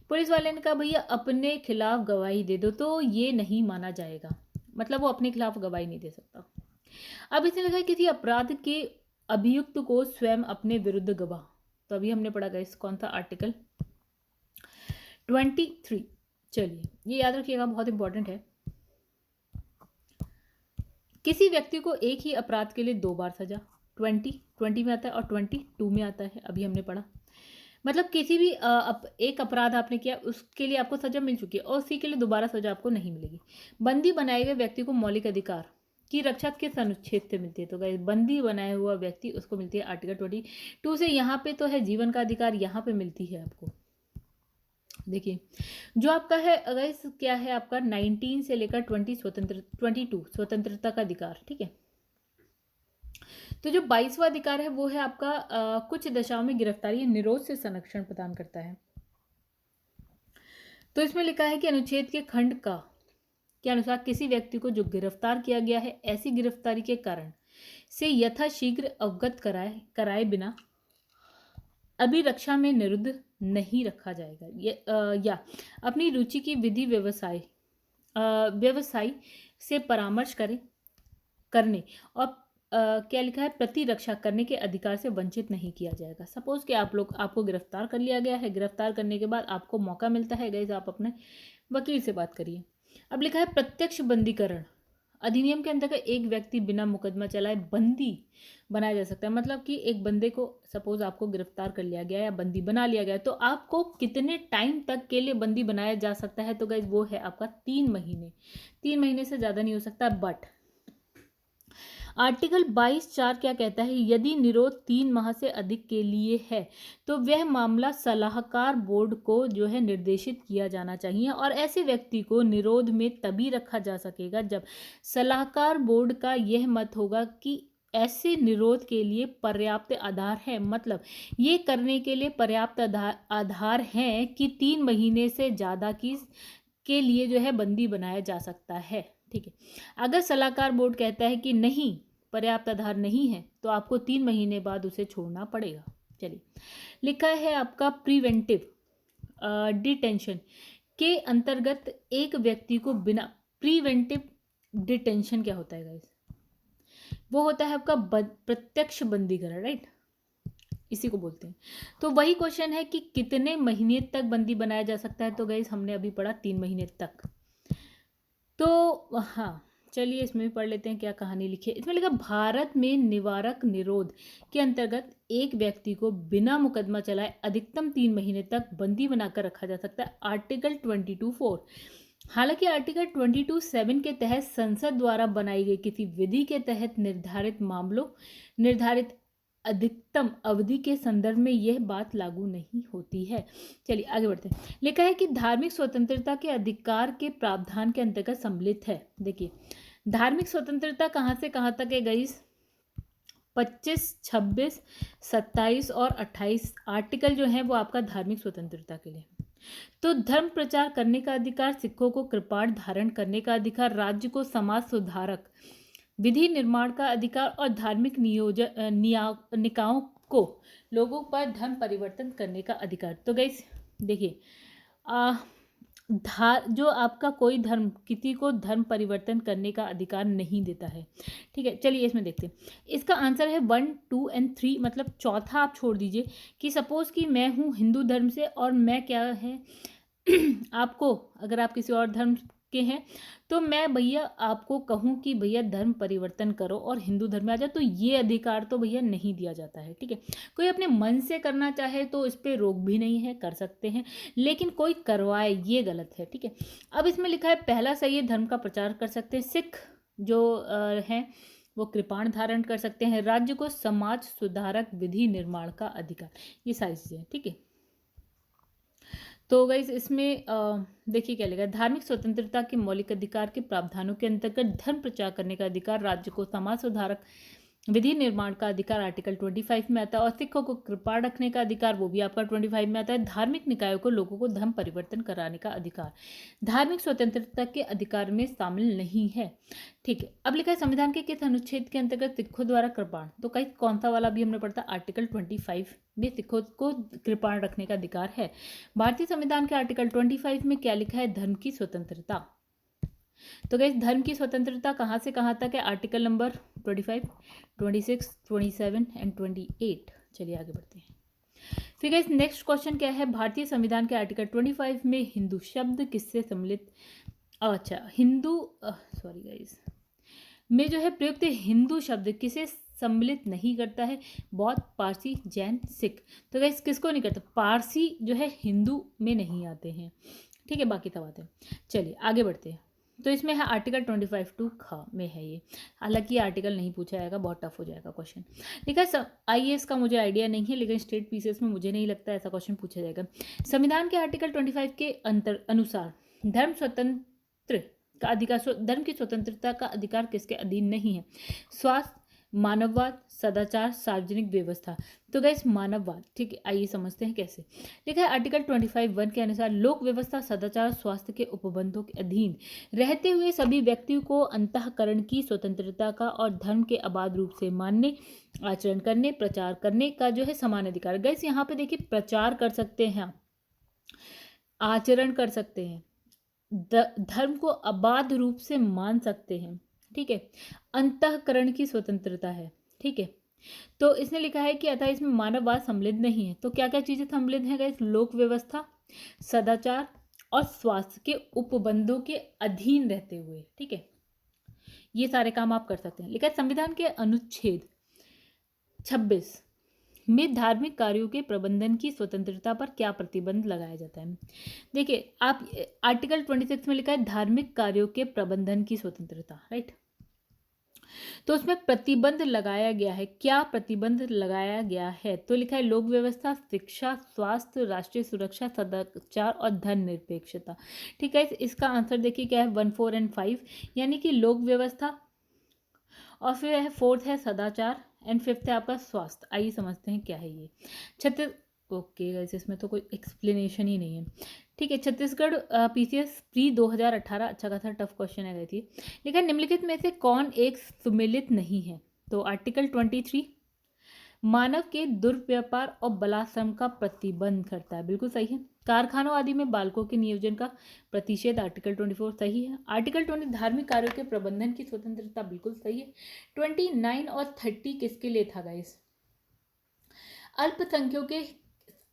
S1: पुलिस वाले ने कहा भैया अपने खिलाफ गवाही दे दो, तो ये नहीं माना जाएगा, मतलब वो अपने खिलाफ गवाही नहीं दे सकता। अब इसने लिखा है किसी अपराध के अभियुक्त को स्वयं अपने विरुद्ध गवाह, तो अभी हमने पढ़ा गया कौन सा आर्टिकल 23। चलिए ये याद रखिएगा, बहुत इंपॉर्टेंट है। किसी व्यक्ति को एक ही अपराध के लिए 2 बार सजा, 20 में आता है और 22 में आता है, अभी हमने पढ़ा। मतलब किसी भी एक अपराध आपने किया उसके लिए आपको सजा मिल चुकी है और उसी के लिए दोबारा सजा आपको नहीं मिलेगी। बंदी बनाए गए व्यक्ति को मौलिक अधिकार की रक्षा किस अनुच्छेद से मिलती है? तो गाइस बंदी बनाया हुआ व्यक्ति उसको मिलती है आर्टिकल 22 से। यहाँ पे तो है जीवन का अधिकार, यहाँ पे मिलती है आपको। देखिए जो आपका है गाइस क्या है आपका 19 से लेकर 22 स्वतंत्रता का अधिकार, ठीक है। तो जो 22वां अधिकार है वो है आपका कुछ दशाओं में गिरफ्तारी निरोध से संरक्षण प्रदान करता है। तो इसमें लिखा है कि अनुच्छेद के खंड का के अनुसार किसी व्यक्ति को जो गिरफ्तार किया गया है ऐसी गिरफ्तारी के कारण से यथाशीघ्र अवगत कराए बिना अभिरक्षा में निरुद्ध नहीं रखा जाएगा। या अपनी रुचि की विधि व्यवसायी से परामर्श करने और क्या लिखा है प्रतिरक्षा करने के अधिकार से वंचित नहीं किया जाएगा। सपोज कि आपको गिरफ्तार कर लिया गया है, गिरफ्तार करने के बाद आपको मौका मिलता है गाइस आप अपने वकील से बात करिए। अब लिखा है प्रत्यक्ष बंदीकरण अधिनियम के अंतर्गत एक व्यक्ति बिना मुकदमा चलाए बंदी बनाया जा सकता है। मतलब कि एक बंदे को सपोज आपको गिरफ्तार कर लिया गया या बंदी बना लिया गया, तो आपको कितने टाइम तक के लिए बंदी बनाया जा सकता है? तो गाइस वो है आपका 3 महीने। 3 महीने से ज़्यादा नहीं हो सकता। बट आर्टिकल 22(4) क्या कहता है? यदि निरोध 3 माह से अधिक के लिए है तो वह मामला सलाहकार बोर्ड को जो है निर्देशित किया जाना चाहिए और ऐसे व्यक्ति को निरोध में तभी रखा जा सकेगा जब सलाहकार बोर्ड का यह मत होगा कि ऐसे निरोध के लिए पर्याप्त आधार है। मतलब ये करने के लिए पर्याप्त आधार है कि 3 महीने से ज़्यादा के लिए जो है बंदी बनाया जा सकता है, ठीक है। अगर सलाहकार बोर्ड कहता है कि नहीं पर्याप्त आधार नहीं है तो आपको 3 महीने बाद उसे छोड़ना पड़ेगा। चलिए लिखा है आपका प्रिवेंटिव डिटेंशन के अंतर्गत एक व्यक्ति को बिना प्रिवेंटिव डिटेंशन क्या होता है गाइस? वो होता है आपका प्रत्यक्ष बंदीकरण, राइट, इसी को बोलते हैं। तो वही क्वेश्चन है कि कितने महीने तक बंदी बनाया जा सकता है? तो गाइस हमने अभी पढ़ा 3 महीने तक। तो हाँ चलिए इसमें भी पढ़ लेते हैं क्या कहानी लिखी है। इसमें लिखा भारत में निवारक निरोध के अंतर्गत एक व्यक्ति को बिना मुकदमा चलाए अधिकतम 3 महीने तक बंदी बनाकर रखा जा सकता है। आर्टिकल 22(4) हालांकि आर्टिकल 22(7) के तहत संसद द्वारा बनाई गई किसी विधि के तहत निर्धारित अधिकतम अवधि के संदर्भ में यह बात लागू नहीं होती है। चलिए आगे बढ़ते हैं। लिखा है कि धार्मिक स्वतंत्रता के अधिकार के प्रावधान के अंतर्गत सम्मिलित है। देखिए धार्मिक स्वतंत्रता कहाँ से कहाँ तक है गाइस? 25, 26, 27 और 28 आर्टिकल जो है वो आपका धार्मिक स्वतंत्रता के लिए। तो धर्म प्रचार करने का अधिकार, सिखों को कृपाण धारण करने का अधिकार, राज्य को समाज सुधारक विधि निर्माण का अधिकार और धार्मिक निकायों को लोगों पर धर्म परिवर्तन करने का अधिकार। तो गाइस देखिए जो आपका कोई धर्म किसी को धर्म परिवर्तन करने का अधिकार नहीं देता है, ठीक है। चलिए इसमें देखते हैं। इसका आंसर है 1, 2 और 3, मतलब चौथा आप छोड़ दीजिए कि सपोज कि मैं हूँ हिंदू धर्म से और मैं क्या है आपको अगर आप किसी और धर्म के हैं तो मैं भैया आपको कहूँ कि भैया धर्म परिवर्तन करो और हिंदू धर्म में आ जाओ, तो ये अधिकार तो भैया नहीं दिया जाता है, ठीक है। कोई अपने मन से करना चाहे तो इस पर रोक भी नहीं है, कर सकते हैं, लेकिन कोई करवाए ये गलत है, ठीक है। अब इसमें लिखा है पहला सही है धर्म का प्रचार कर सकते हैं, सिख जो हैं वो कृपाण धारण कर सकते हैं, राज्य को समाज सुधारक विधि निर्माण का अधिकार, ये सारी चीज़ें, ठीक है। तो गाइस इसमें देखिए क्या लिखा है, धार्मिक स्वतंत्रता के मौलिक अधिकार के प्रावधानों के अंतर्गत धर्म प्रचार करने का अधिकार, राज्य को समाज सुधारक विधि निर्माण का अधिकार आर्टिकल 25 में आता है, और सिखों को कृपाण रखने का अधिकार वो भी आपका 25 में आता है। धार्मिक निकायों को लोगों को धर्म परिवर्तन कराने का अधिकार धार्मिक स्वतंत्रता के अधिकार में शामिल नहीं है। ठीक है, अब लिखा है संविधान के किस अनुच्छेद के अंतर्गत सिखों द्वारा कृपाण, तो कई कौन सा वाला भी हमने पढ़ता, आर्टिकल 25 में सिखों को कृपाण रखने का अधिकार है। भारतीय संविधान के आर्टिकल 25 में क्या लिखा है, धर्म की स्वतंत्रता। तो गाइस धर्म की स्वतंत्रता कहाँ से कहाँ तक है, आर्टिकल नंबर 25, 26, 27 एंड 28। चलिए आगे बढ़ते हैं। फिर गाइस नेक्स्ट क्वेश्चन क्या है, भारतीय संविधान के आर्टिकल 25 में हिंदू शब्द किससे सम्मिलित, अच्छा हिंदू सॉरी गाइस में जो है प्रयुक्त हिंदू शब्द किसे सम्मिलित नहीं करता है, बौद्ध, पारसी, जैन, सिख। तो गाइस किसको नहीं करता, पारसी जो है हिंदू में नहीं आते हैं। ठीक है, बाकी सब आते हैं। चलिए आगे बढ़ते हैं। तो इसमें है आर्टिकल 25 टू ख में है ये, हालांकि ये आर्टिकल नहीं पूछा जाएगा, बहुत टफ हो जाएगा क्वेश्चन। ठीक है, IAS का मुझे आइडिया नहीं है, लेकिन स्टेट पीसीएस में मुझे नहीं लगता ऐसा क्वेश्चन पूछा जाएगा। संविधान के आर्टिकल 25 के अनुसार धर्म स्वतंत्र का अधिकार, धर्म की स्वतंत्रता का अधिकार किसके अधीन नहीं है, स्वास्थ्य, मानववाद, सदाचार, सार्वजनिक व्यवस्था। तो गाइस मानववाद। ठीक है, आइए समझते हैं कैसे। लिखा है आर्टिकल 25(1) के अनुसार लोक व्यवस्था, सदाचार, स्वास्थ्य के उपबंधों के अधीन रहते हुए सभी व्यक्तियों को अंतःकरण की स्वतंत्रता का और धर्म के अबाध रूप से मानने, आचरण करने, प्रचार करने का जो है समान अधिकार। गाइस यहाँ पे देखिए प्रचार कर सकते हैं, आचरण कर सकते हैं, धर्म को अबाध रूप से मान सकते हैं। ठीक है, अंतःकरण की स्वतंत्रता है। ठीक है, तो इसने लिखा है कि अतः इसमें मानववाद सम्मिलित नहीं है। तो क्या क्या चीजें सम्मिलित हैं गाइस, लोक व्यवस्था, सदाचार और स्वास्थ्य के उपबंधों के अधीन रहते हुए। ठीक है, ये सारे काम आप कर सकते हैं। लिखा है संविधान के अनुच्छेद 26 में धार्मिक कार्यों के प्रबंधन की स्वतंत्रता पर क्या प्रतिबंध लगाया जाता है। देखिए आप आर्टिकल 26 में लिखा है धार्मिक कार्यों के प्रबंधन की स्वतंत्रता, राइट। तो उसमें प्रतिबंध लगाया गया है, क्या प्रतिबंध लगाया गया है, तो लिखा है लोक व्यवस्था, शिक्षा, स्वास्थ्य, राष्ट्रीय सुरक्षा, सदाचार और धर्मनिरपेक्षता। ठीक है, इसका आंसर देखिए क्या है, 1, 4 एंड 5, यानी कि लोक व्यवस्था, और फिर है 4th है सदाचार एंड 5th है आपका स्वास्थ्य। आइए समझते हैं क्या है ये। ओके गाइस, इसमें तो कोई एक्सप्लेनेशन ही नहीं है। ठीक है, छत्तीसगढ़ PCS प्री 2018 अच्छा खासा टफ क्वेश्चन है गई थी। लेकिन निम्नलिखित में से कौन एक सुमेलित नहीं है, तो आर्टिकल 23 मानव के दुर्व्यापार और बलात्संग का प्रतिबंध करता है, बिल्कुल सही है। कारखानों आदि में बालकों के नियोजन का प्रतिषेध, आर्टिकल 24 सही है। आर्टिकल 20 धार्मिक कार्यों के प्रबंधन की स्वतंत्रता, बिल्कुल सही है। 29 और 30 किसके लिए था गाइस,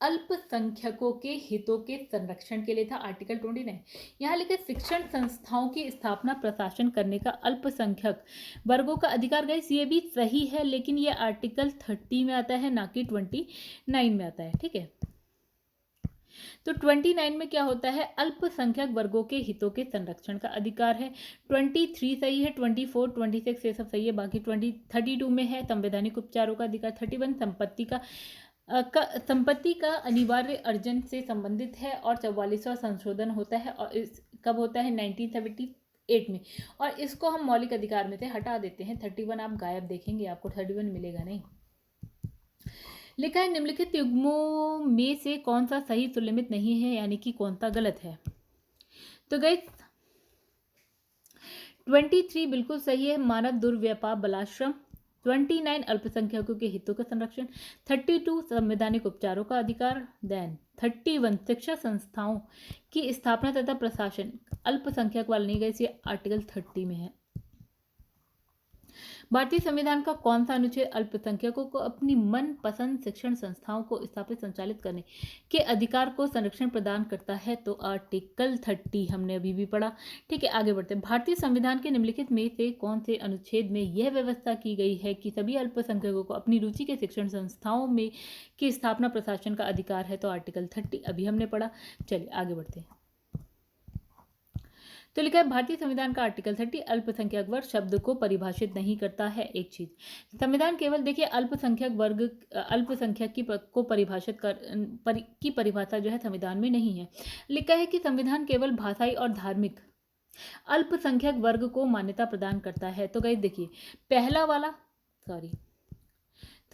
S1: अल्पसंख्यकों के हितों के संरक्षण के लिए था, आर्टिकल 29। यहाँ लिखे शिक्षण संस्थाओं की स्थापना, प्रशासन करने का अल्पसंख्यक वर्गों का अधिकार। गाइस ये भी सही है, लेकिन ये आर्टिकल 30 में आता है, ना कि 29 में आता है। ठीक है, तो 29 में क्या होता है, अल्पसंख्यक वर्गों के हितों के संरक्षण का अधिकार है। 23 सही है, 24, 26 ये सब सही है। बाकी 32 में है संवैधानिक उपचारों का अधिकार। 31 संपत्ति का अनिवार्य अर्जन से संबंधित है, और 44वां संशोधन होता है, और इस कब होता है, 1978 में, और इसको हम मौलिक अधिकार में से हटा देते हैं। 31 आप गायब देखेंगे, आपको 31 मिलेगा नहीं। लिखा है निम्नलिखित युग्मों में से कौन सा सही सुलिमित नहीं है, यानी कि कौन सा गलत है। तो गाइस 23 बिल्कुल सही है, मानव दुर्व्यापार बलाश्रम। 29 अल्पसंख्यकों के हितों का संरक्षण। 32 संवैधानिक उपचारों का अधिकार। देन 31 शिक्षा संस्थाओं की स्थापना तथा प्रशासन, अल्पसंख्यक वाला नहीं गए, ये आर्टिकल 30 में है। भारतीय संविधान का कौन सा अनुच्छेद अल्पसंख्यकों को अपनी मनपसंद शिक्षण संस्थाओं को स्थापित संचालित करने के अधिकार को संरक्षण प्रदान करता है, तो आर्टिकल 30 हमने अभी भी पढ़ा। ठीक है, आगे बढ़ते हैं। भारतीय संविधान के निम्नलिखित में से कौन से अनुच्छेद में यह व्यवस्था की गई है कि सभी अल्पसंख्यकों को अपनी रुचि के शिक्षण संस्थाओं में की स्थापना प्रशासन का अधिकार है, तो आर्टिकल 30 अभी हमने पढ़ा। चलिए आगे बढ़ते हैं। तो लिखा है भारतीय संविधान का आर्टिकल 30 अल्पसंख्यक वर्ग शब्द को परिभाषित नहीं करता है। एक चीज, संविधान केवल देखिए अल्पसंख्यक वर्ग, अल्पसंख्यक को परिभाषित की परिभाषा जो है संविधान में नहीं है। लिखा है कि संविधान केवल भाषाई और धार्मिक अल्पसंख्यक वर्ग को मान्यता प्रदान करता है। तो गाइस देखिए पहला वाला, सॉरी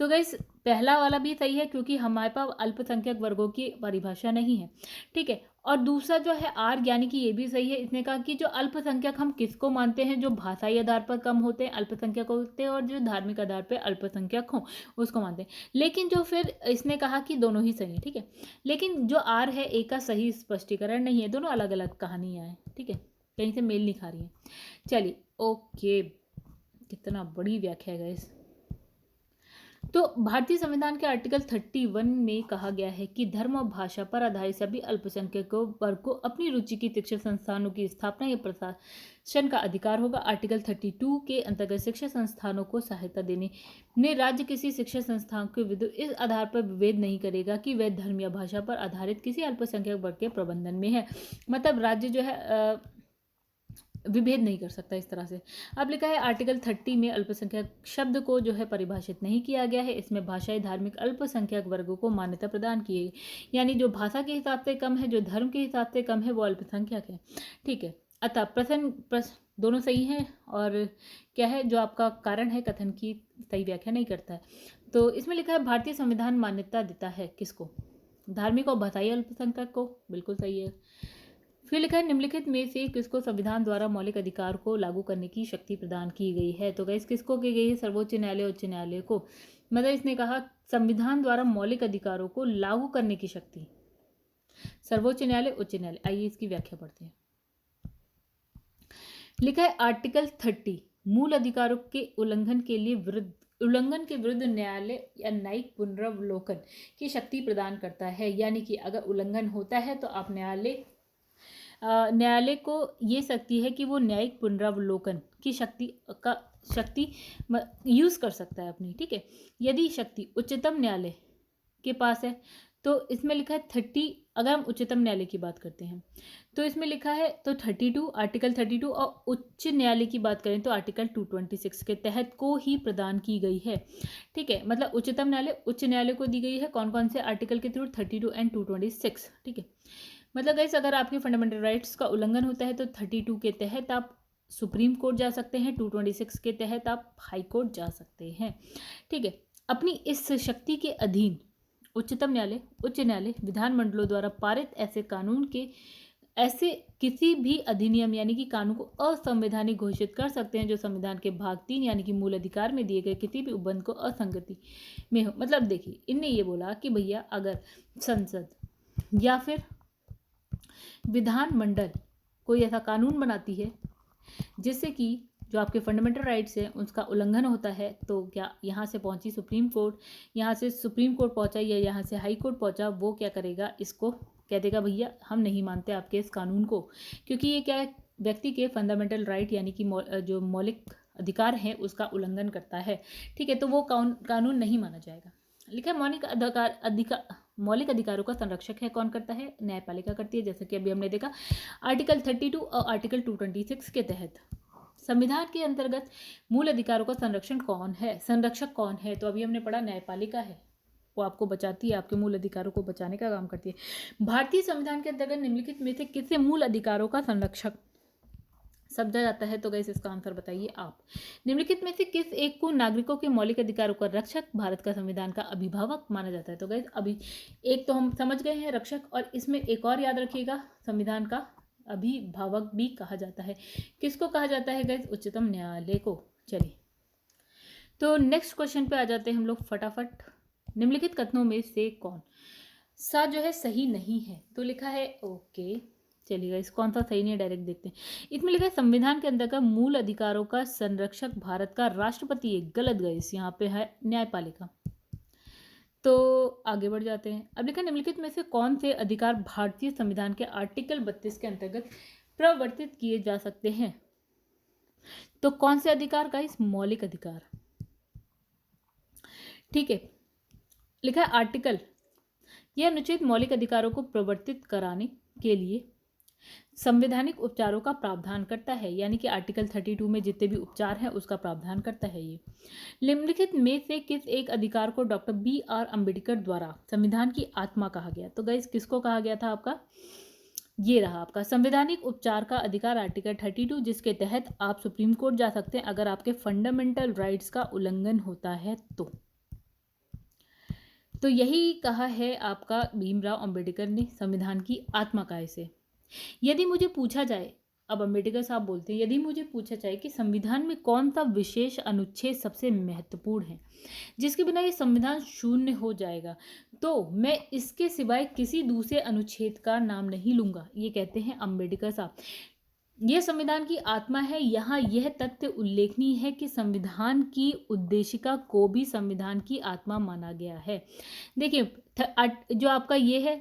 S1: तो गाइस पहला वाला भी सही है क्योंकि हमारे पास अल्पसंख्यक वर्गों की परिभाषा नहीं है, ठीक है। और दूसरा जो है आर यानी कि ये भी सही है। इसने कहा कि जो अल्पसंख्यक हम किसको मानते हैं, जो भाषाई आधार पर कम होते हैं अल्पसंख्यक होते हैं, और जो धार्मिक आधार पर अल्पसंख्यक हो उसको मानते हैं। लेकिन जो फिर इसने कहा कि दोनों ही सही है, ठीक है। लेकिन जो आर है ए का सही स्पष्टीकरण नहीं है, दोनों अलग अलग कहानियाँ हैं, ठीक है, कहीं से मेल नहीं खा रही है। चलिए ओके, कितना बड़ी व्याख्या है गाइस। तो भारतीय संविधान के आर्टिकल 31 में कहा गया है कि धर्म और भाषा पर आधारित सभी अल्पसंख्यकों वर्ग को अपनी रुचि की शिक्षण संस्थानों की स्थापना या प्रशासन का अधिकार होगा। आर्टिकल 32 के अंतर्गत शिक्षा संस्थानों को सहायता देने में राज्य किसी शिक्षा संस्थान के विरुद्ध इस आधार पर विभेद नहीं करेगा कि वह धर्म या भाषा पर आधारित किसी अल्पसंख्यक वर्ग के प्रबंधन में है। मतलब राज्य जो है विभेद नहीं कर सकता इस तरह से। अब लिखा है आर्टिकल 30 में अल्पसंख्यक शब्द को जो है परिभाषित नहीं किया गया है। इसमें भाषाई धार्मिक अल्पसंख्यक वर्गों को मान्यता प्रदान की है, यानी जो भाषा के हिसाब से कम है, जो धर्म के हिसाब से कम है, वो अल्पसंख्यक है, ठीक है। अतः प्रश्न दोनों सही हैं, और क्या है जो आपका कारण है कथन की सही व्याख्या नहीं करता है। तो इसमें लिखा है भारतीय संविधान मान्यता देता है किसको, धार्मिक और भाषाई अल्पसंख्यक को, बिल्कुल सही है। फिर लिखा है निम्नलिखित में से किसको संविधान द्वारा मौलिक अधिकार को लागू करने की शक्ति प्रदान की गई है। तो गाइस किसको की गई है, सर्वोच्च न्यायालय, उच्च न्यायालय को। मतलब इसने कहा संविधान द्वारा मौलिक अधिकारों को लागू करने की शक्ति सर्वोच्च न्यायालय, उच्च न्यायालय। आइए इसकी व्याख्या पढ़ते हैं। लिखा है आर्टिकल 30 मूल अधिकारों के उल्लंघन के विरुद्ध न्यायालय या न्यायिक पुनरावलोकन की शक्ति प्रदान करता है। यानी कि अगर उल्लंघन होता है तो आप न्यायालय को ये शक्ति है कि वो न्यायिक पुनरावलोकन की शक्ति यूज़ कर सकता है अपनी, ठीक है। यदि शक्ति उच्चतम न्यायालय के पास है तो इसमें लिखा है 30, अगर हम उच्चतम न्यायालय की बात करते हैं तो इसमें लिखा है तो 32 आर्टिकल 32, और उच्च न्यायालय की बात करें तो आर्टिकल 226 के तहत को ही प्रदान की गई है, ठीक है। मतलब उच्चतम न्यायालय उच्च न्यायालय को दी गई है कौन कौन से आर्टिकल के थ्रू, 32 एंड 226, ठीक है। मतलब गाइस अगर आपके फंडामेंटल राइट्स का उल्लंघन होता है तो 32 के तहत आप सुप्रीम कोर्ट जा सकते हैं, 226 के तहत आप हाई कोर्ट जा सकते हैं, ठीक है। अपनी इस शक्ति के अधीन उच्चतम न्यायालय, उच्च न्यायालय विधानमंडलों द्वारा पारित ऐसे किसी भी अधिनियम यानी कि कानून को असंवैधानिक घोषित कर सकते हैं जो संविधान के भाग 3 यानी कि मूल अधिकार में दिए गए किसी भी उपबंध को असंगति में हो। मतलब देखिए इनने ये बोला कि भैया अगर संसद या फिर विधानमंडल कोई ऐसा कानून बनाती है जिससे कि जो आपके फंडामेंटल राइट्स हैं उसका उल्लंघन होता है, तो क्या यहाँ से पहुँची सुप्रीम कोर्ट, यहाँ से सुप्रीम कोर्ट पहुँचा या यहाँ से हाई कोर्ट पहुँचा, वो क्या करेगा, इसको कह देगा भैया हम नहीं मानते आपके इस कानून को, क्योंकि ये क्या है व्यक्ति के फंडामेंटल राइट यानी कि जो मौलिक अधिकार है उसका उल्लंघन करता है, ठीक है। तो वो कानून नहीं माना जाएगा। लिखा है मौलिक अधिकारों का संरक्षक है कौन करता है, न्यायपालिका करती है, जैसा कि अभी हमने देखा आर्टिकल 32 और आर्टिकल 226 के तहत। संविधान के अंतर्गत मूल अधिकारों का संरक्षक कौन है, तो अभी हमने पढ़ा न्यायपालिका है, वो आपको बचाती है, आपके मूल अधिकारों को बचाने का काम करती है। भारतीय संविधान के अंतर्गत निम्नलिखित में से किसे मूल अधिकारों का संरक्षक समझा जाता है, तो गाइस इसका आंसर बताइए आप। निम्नलिखित में से किस एक को नागरिकों के मौलिक अधिकारों का रक्षक, भारत का संविधान का अभिभावक माना जाता है, तो गाइस अभी एक तो हम समझ गए हैं रक्षक, और इसमें एक और याद रखिएगा संविधान का अभिभावक भी कहा जाता है। किसको कहा जाता है गाइस, उच्चतम न्यायालय को। चलिए तो नेक्स्ट क्वेश्चन पे आ जाते हैं हम लोग फटाफट। निम्नलिखित कथनों में से कौन सा जो है सही नहीं है, तो लिखा है ओके, चलिएगा इस कौन सा सही नहीं है डायरेक्ट देखते हैं। इसमें लिखा है संविधान के अंतर्गत मूल अधिकारों का संरक्षक भारत का राष्ट्रपति है, गलत गाइस, यहाँ पे है न्यायपालिका। तो आगे बढ़ जाते हैं। अब लिखा निम्नलिखित में से कौन से अधिकार भारतीय संविधान के आर्टिकल 32 के अंतर्गत प्रवर्तित किए जा सकते हैं, तो कौन से अधिकार गाइस, मौलिक अधिकार, ठीक है। लिखा है आर्टिकल यह अनुच्छेद मौलिक अधिकारों को प्रवर्तित कराने के लिए संवैधानिक उपचारों का प्रावधान करता है, यानी कि आर्टिकल 32 में जितने भी उपचार हैं उसका प्रावधान करता है ये। निम्नलिखित में से किस एक अधिकार को डॉक्टर BR अम्बेडकर द्वारा संविधान की आत्मा कहा गया, तो गाइस किसको कहा गया था आपका, ये रहा आपका संवैधानिक उपचार का अधिकार आर्टिकल 32, जिसके तहत आप सुप्रीम कोर्ट जा सकते हैं अगर आपके फंडामेंटल राइट्स का उल्लंघन होता है तो। तो यही कहा है आपका भीमराव अंबेडकर ने संविधान की आत्मा काय से। यदि मुझे पूछा जाए, अब अंबेडकर साहब बोलते हैं, यदि मुझे पूछा जाए कि संविधान में कौन सा विशेष अनुच्छेद सबसे महत्वपूर्ण है जिसके बिना ये संविधान शून्य हो जाएगा, तो मैं इसके सिवाय किसी दूसरे अनुच्छेद का नाम नहीं लूंगा, ये कहते हैं अंबेडकर साहब। यह संविधान की आत्मा है। यहाँ यह तथ्य उल्लेखनीय है कि संविधान की उद्देशिका को भी संविधान की आत्मा माना गया है। देखिए जो आपका ये है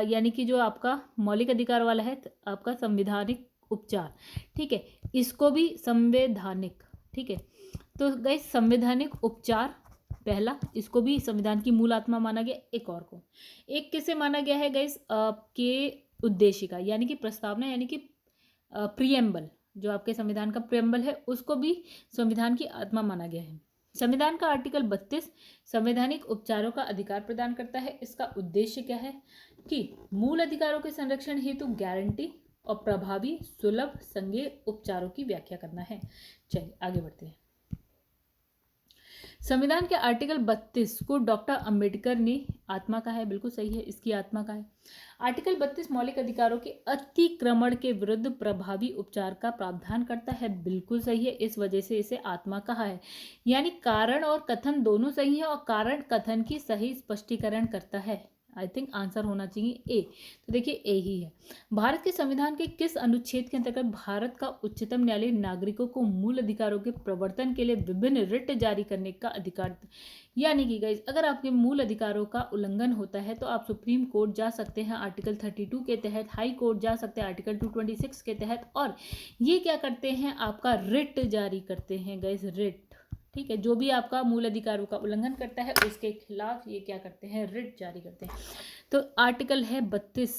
S1: यानी कि जो आपका मौलिक अधिकार वाला है आपका संविधानिक उपचार, ठीक है, इसको भी संवैधानिक, ठीक है, तो गाइस संवैधानिक उपचार पहला, इसको भी संविधान की मूल आत्मा माना गया। एक और को एक किसे माना गया है गाइस के उद्देशिका यानी कि प्रस्तावना यानी कि प्रियम्बल, जो आपके संविधान का प्रियम्बल है उसको भी संविधान की आत्मा माना गया है। संविधान का आर्टिकल 32 संवैधानिक उपचारों का अधिकार प्रदान करता है। इसका उद्देश्य क्या है कि मूल अधिकारों के संरक्षण हेतु गारंटी और प्रभावी सुलभ संघीय उपचारों की व्याख्या करना है। चलिए आगे बढ़ते हैं। संविधान के आर्टिकल 32 को डॉक्टर अंबेडकर ने आत्मा का है, बिल्कुल सही है, इसकी आत्मा का है। आर्टिकल 32 मौलिक अधिकारों के अतिक्रमण के विरुद्ध प्रभावी उपचार का प्रावधान करता है, बिल्कुल सही है, इस वजह से इसे आत्मा कहा है। यानी कारण और कथन दोनों सही है और कारण कथन की सही स्पष्टीकरण करता है। आई थिंक आंसर होना चाहिए ए, तो देखिए ए ही है। भारत के संविधान के किस अनुच्छेद के अंतर्गत भारत का उच्चतम न्यायालय नागरिकों को मूल अधिकारों के प्रवर्तन के लिए विभिन्न रिट जारी करने का अधिकार, यानी कि गाइस अगर आपके मूल अधिकारों का उल्लंघन होता है तो आप सुप्रीम कोर्ट जा सकते हैं आर्टिकल 32 के तहत, हाई कोर्ट जा सकते हैं आर्टिकल 226 के तहत, और ये क्या करते हैं आपका रिट जारी करते हैं गाइस, रिट, ठीक है, जो भी आपका मूल अधिकारों का उल्लंघन करता है उसके खिलाफ ये क्या करते हैं, रिट जारी करते हैं। तो आर्टिकल है 32,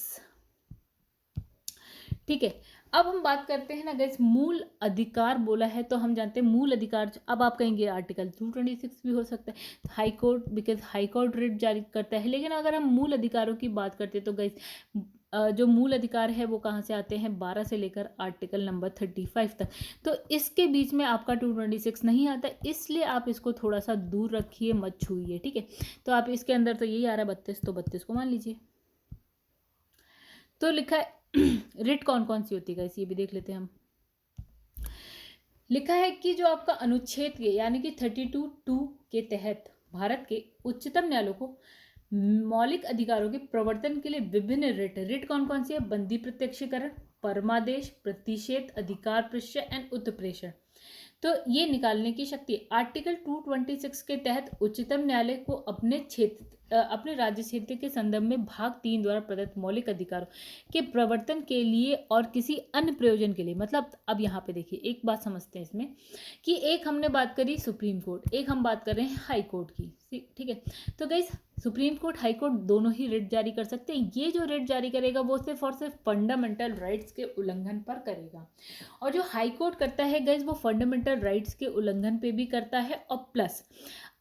S1: ठीक है। अब हम बात करते हैं ना गाइस, मूल अधिकार बोला है तो हम जानते हैं मूल अधिकार, अब आप कहेंगे आर्टिकल 226 भी हो सकता है, high court, because high court writ जारी करता है। लेकिन अगर हम मूल अधिकारों की बात करते हैं तो गाइस जो मूल अधिकार है वो कहाँ से आते हैं, 12 से लेकर आर्टिकल नंबर 35 तक, तो इसके बीच में आपका 226 नहीं आता, इसलिए आप इसको थोड़ा सा दूर रखिए, मत छूइए, ठीक है। तो आप इसके अंदर तो यही आ रहा है 32, तो 32 को मान लीजिए। तो लिखा है रिट कौन कौन सी होती है इस, ये भी देख लेते हैं हम। लिखा है कि जो आपका अनुच्छेद के यानी कि 32(2) के तहत भारत के उच्चतम न्यायालय को मौलिक अधिकारों के प्रवर्तन के लिए विभिन्न रिट कौन कौन सी है, बंदी प्रत्यक्षीकरण, परमादेश, प्रतिषेध, अधिकार प्रत्यय एंड उत्प्रेषण, तो ये निकालने की शक्ति। आर्टिकल 226 के तहत उच्चतम न्यायालय को अपने राज्य क्षेत्र के संदर्भ में भाग 3 द्वारा प्रदत्त मौलिक अधिकारों के प्रवर्तन के लिए और किसी अन्य प्रयोजन के लिए, मतलब अब यहाँ पे देखिए एक बात समझते हैं इसमें कि एक हमने बात करी सुप्रीम कोर्ट, एक हम बात कर रहे हैं हाई कोर्ट की, ठीक है। तो guys supreme court high court दोनों ही रिट जारी कर सकते हैं। ये जो रिट जारी करेगा वो सिर्फ और सिर्फ फंडामेंटल राइट्स के उल्लंघन पर करेगा, और जो हाई कोर्ट करता है गाइस वो फंडामेंटल राइट्स के उल्लंघन पे भी करता है और प्लस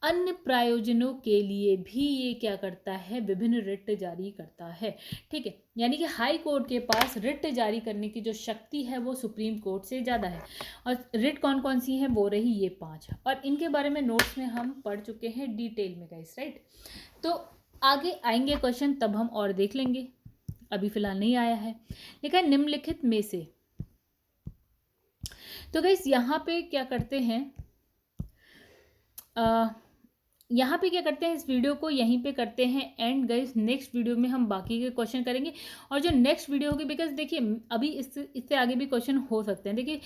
S1: अन्य प्रयोजनों के लिए भी ये क्या करता है, विभिन्न रिट जारी करता है, ठीक है। यानी कि हाई कोर्ट के पास रिट जारी करने की जो शक्ति है वो सुप्रीम कोर्ट से ज़्यादा है। और रिट कौन कौन सी है, वो रही ये 5, और इनके बारे में नोट्स में हम पढ़ चुके हैं डिटेल में गाइस, राइट। तो आगे आएंगे क्वेश्चन तब हम और देख लेंगे, अभी फिलहाल नहीं आया है। लिखा है निम्नलिखित में से, तो गाइस यहाँ पे क्या करते हैं, यहाँ पे क्या करते हैं, इस वीडियो को यहीं पे करते हैं एंड गाइस नेक्स्ट वीडियो में हम बाकी के क्वेश्चन करेंगे। और जो नेक्स्ट वीडियो होगी, बिकॉज देखिए अभी इससे आगे भी क्वेश्चन हो सकते हैं, देखिए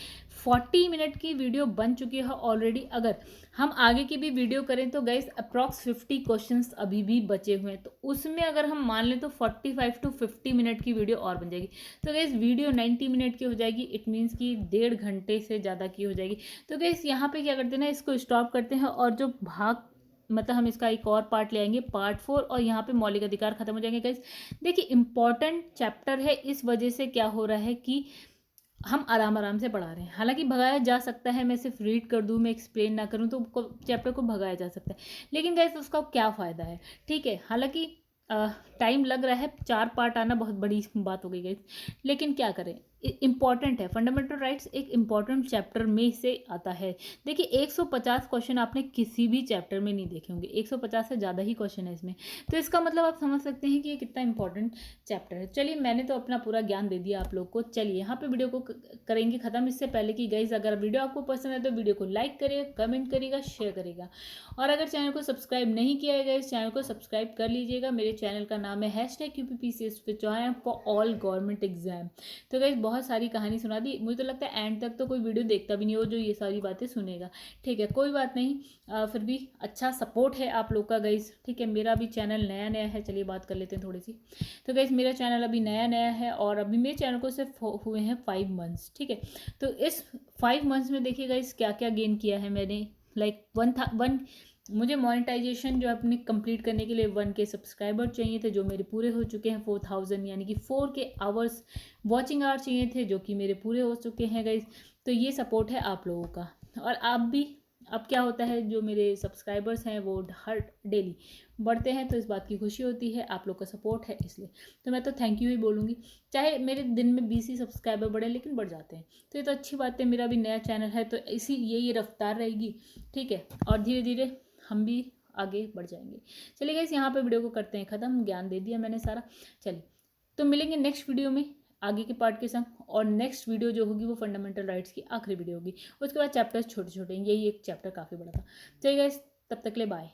S1: 40 मिनट की वीडियो बन चुकी है ऑलरेडी, अगर हम आगे की भी वीडियो करें तो गाइस अप्रॉक्स 50 क्वेश्चंस अभी भी बचे हुए हैं, तो उसमें अगर हम मान लें तो 45 to 50 मिनट की वीडियो और बन जाएगी। तो गाइस वीडियो 90 मिनट की हो जाएगी, इट मीन्स कि 1.5 घंटे से ज़्यादा की हो जाएगी। तो गाइस यहाँ पे क्या करते हैं ना, इसको स्टॉप करते हैं और जो भाग मतलब हम इसका एक और पार्ट ले आएंगे पार्ट 4, और यहाँ पे मौलिक अधिकार खत्म हो जाएंगे गाइस। देखिए इंपॉर्टेंट चैप्टर है, इस वजह से क्या हो रहा है कि हम आराम आराम से पढ़ा रहे हैं। हालांकि भगाया जा सकता है, मैं सिर्फ रीड कर दूं, मैं एक्सप्लेन ना करूं तो चैप्टर को भगाया जा सकता है, लेकिन गाइस उसका क्या फ़ायदा है, ठीक है। हालांकि टाइम लग रहा है, 4 पार्ट आना बहुत बड़ी बात हो गई गाइस, लेकिन क्या करें, इम्पॉर्टेंट है। फंडामेंटल राइट्स एक इम्पॉर्टेंट चैप्टर में से आता है। देखिए 150 क्वेश्चन आपने किसी भी चैप्टर में नहीं देखे होंगे, 150 से ज़्यादा ही क्वेश्चन है इसमें, तो इसका मतलब आप समझ सकते हैं कि ये कितना इंपॉर्टेंट चैप्टर है। चलिए मैंने तो अपना पूरा ज्ञान दे दिया आप लोग को। चलिए यहाँ पे वीडियो को करेंगे ख़त्म। इससे पहले कि गाइस अगर वीडियो आपको पसंद है तो वीडियो को लाइक करिएगा, कमेंट करिएगा, शेयर करिएगा, और अगर चैनल को सब्सक्राइब नहीं किया है इस चैनल को सब्सक्राइब कर लीजिएगा। मेरे चैनल का नाम है #UPPCS for all government exam. तो गाइस बहुत सारी कहानी सुना दी, मुझे तो लगता है एंड तक तो कोई वीडियो देखता भी नहीं हो जो ये सारी बातें सुनेगा। ठीक है कोई बात नहीं, फिर भी अच्छा सपोर्ट है आप लोग का गाइस। ठीक है मेरा भी चैनल नया नया है, चलिए बात कर लेते हैं थोड़ी सी। तो गाइस मेरा चैनल अभी नया नया है और अभी मेरे चैनल को सिर्फ हुए हैं 5 मंथ्स। ठीक है तो इस 5 मंथ्स में देखिए गाइस क्या क्या गेन किया है मैंने। लाइक मुझे मोनेटाइजेशन जो अपने कंप्लीट करने के लिए 1K सब्सक्राइबर चाहिए थे, जो मेरे पूरे हो चुके हैं। 4000 यानी कि 4K आवर्स वॉचिंग आवर चाहिए थे, जो कि मेरे पूरे हो चुके हैं गाइस। तो ये सपोर्ट है आप लोगों का। और आप भी, अब क्या होता है जो मेरे सब्सक्राइबर्स हैं वो हर डेली बढ़ते हैं, तो इस बात की खुशी होती है, आप लोग का सपोर्ट है इसलिए। तो मैं तो थैंक यू ही बोलूँगी। चाहे मेरे दिन में 20 ही सब्सक्राइबर बढ़े लेकिन बढ़ जाते हैं, तो ये तो अच्छी बात है। मेरा भी नया चैनल है तो इसी ये रफ्तार रहेगी। ठीक है और धीरे धीरे हम भी आगे बढ़ जाएंगे। चलिए गाइस यहाँ पे वीडियो को करते हैं ख़त्म, ज्ञान दे दिया मैंने सारा। चलिए तो मिलेंगे नेक्स्ट वीडियो में आगे के पार्ट के संग, और नेक्स्ट वीडियो जो होगी वो फंडामेंटल राइट्स की आखिरी वीडियो होगी। उसके बाद चैप्टर्स छोटे छोटे, यही एक चैप्टर काफ़ी बड़ा था। चलिए गाइस तब तक ले बाय।